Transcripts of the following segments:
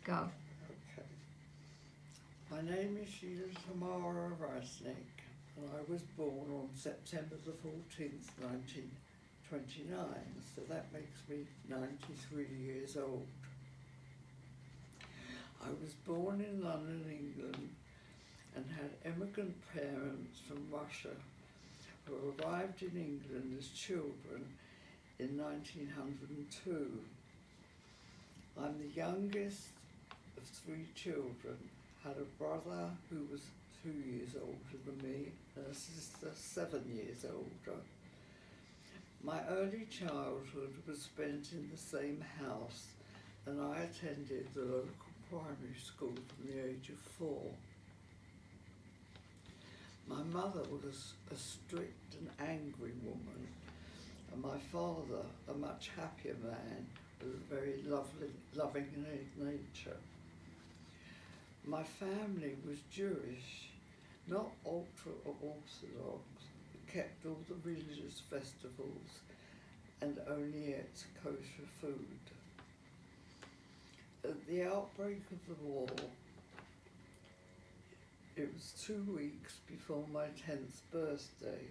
Go. Okay. My name is Sheila Tamara Rasnick, and I was born on September the 14th, 1929, so that makes me 93 years old. I was born in London, England, and had immigrant parents from Russia who arrived in England as children in 1902. I'm the youngest of three children, had a brother who was 2 years older than me and a sister 7 years older. My early childhood was spent in the same house, and I attended the local primary school from the age of 4. My mother was a strict and angry woman, and my father a much happier man with a very loving nature. My family was Jewish, not ultra-Orthodox, but kept all the religious festivals and only ate kosher food. At the outbreak of the war, it was 2 weeks before my 10th birthday,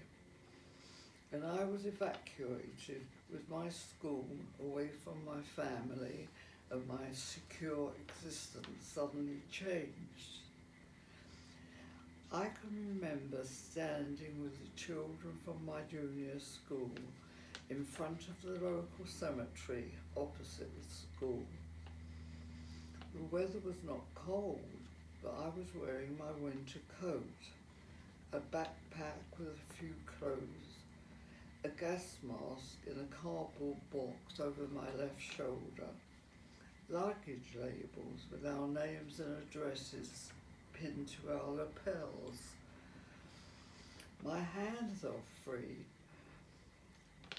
and I was evacuated with my school away from my family, and my secure existence suddenly changed. I can remember standing with the children from my junior school in front of the local cemetery opposite the school. The weather was not cold, but I was wearing my winter coat, a backpack with a few clothes, a gas mask in a cardboard box over my left shoulder, luggage labels with our names and addresses pinned to our lapels. My hands are free,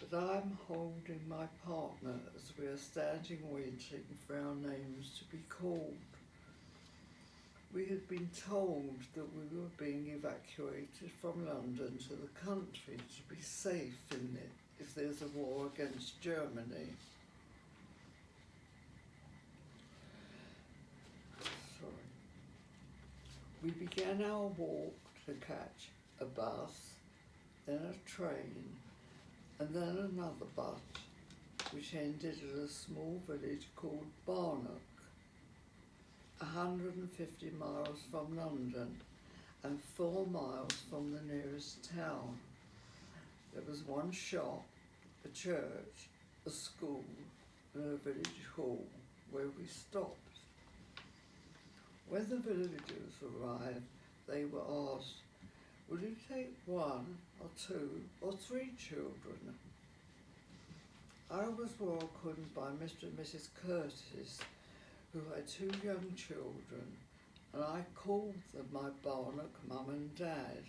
but I'm holding my partner as we are standing waiting for our names to be called. We had been told that we were being evacuated from London to the country to be safe in it if there's a war against Germany. We began our walk to catch a bus, then a train, and then another bus, which ended at a small village called Barnock, 150 miles from London and 4 miles from the nearest town. There was one shop, a church, a school, and a village hall where we stopped. When the villagers arrived, they were asked, "Will you take 1 or 2 or 3 children?" I was welcomed by Mr. and Mrs. Curtis, who had 2 young children, and I called them my Barnock mum and dad.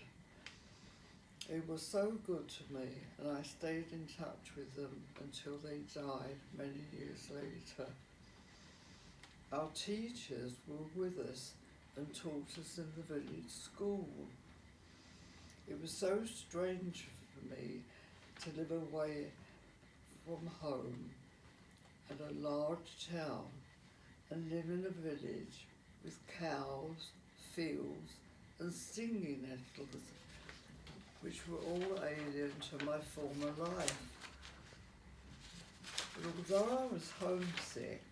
They were so good to me, and I stayed in touch with them until they died many years later. Our teachers were with us and taught us in the village school. It was so strange for me to live away from home at a large town and live in a village with cows, fields and singing nettles, which were all alien to my former life. But although I was homesick,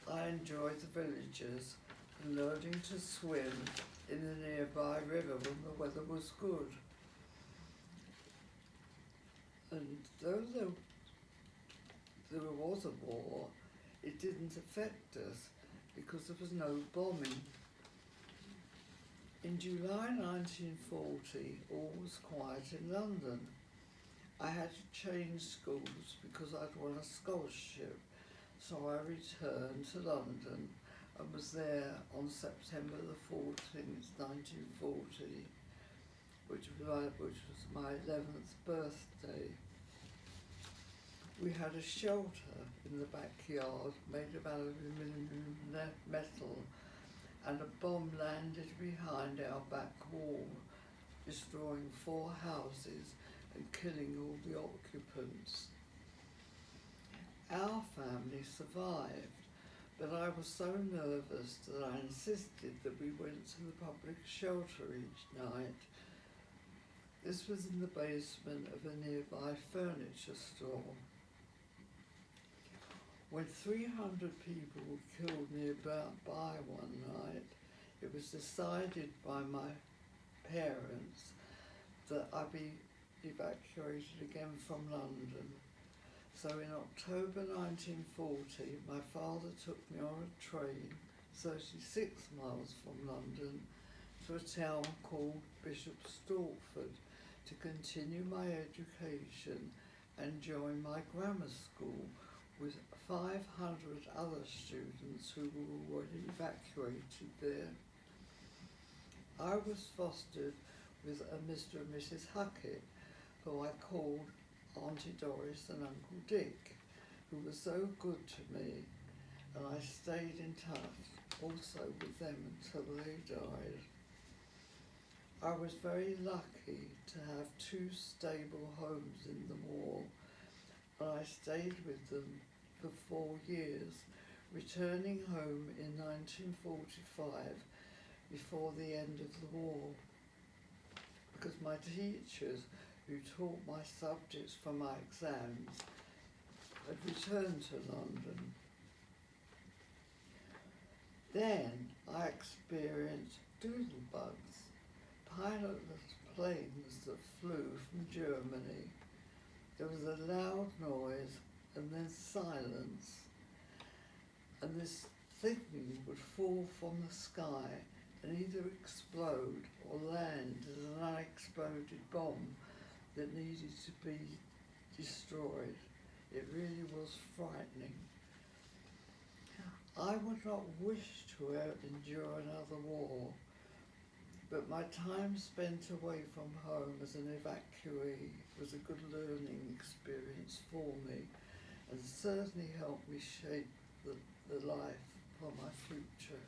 I enjoyed the villages and learning to swim in the nearby river when the weather was good. And though there was a war, it didn't affect us because there was no bombing. In July 1940, all was quiet in London. I had to change schools because I'd won a scholarship. So I returned to London and was there on September the 14th, 1940, which was my 11th birthday. We had a shelter in the backyard made of aluminium metal, and a bomb landed behind our back wall, destroying 4 houses and killing all the occupants. Our family survived, but I was so nervous that I insisted that we went to the public shelter each night. This was in the basement of a nearby furniture store. When 300 people were killed nearby one night, it was decided by my parents that I be evacuated again from London. So in October 1940, my father took me on a train 36 miles from London to a town called Bishop Stortford to continue my education and join my grammar school with 500 other students who were already evacuated there. I was fostered with a Mr. and Mrs. Huckett, who I called Auntie Doris and Uncle Dick, who were so good to me, and I stayed in touch also with them until they died. I was very lucky to have 2 stable homes in the war, and I stayed with them for 4 years, returning home in 1945 before the end of the war, because my teachers who taught my subjects for my exams had returned to London. Then I experienced doodlebugs, pilotless planes that flew from Germany. There was a loud noise and then silence, and this thing would fall from the sky and either explode or land as an unexploded bomb that needed to be destroyed. It really was frightening. I would not wish to endure another war, but my time spent away from home as an evacuee was a good learning experience for me and certainly helped me shape the life for my future.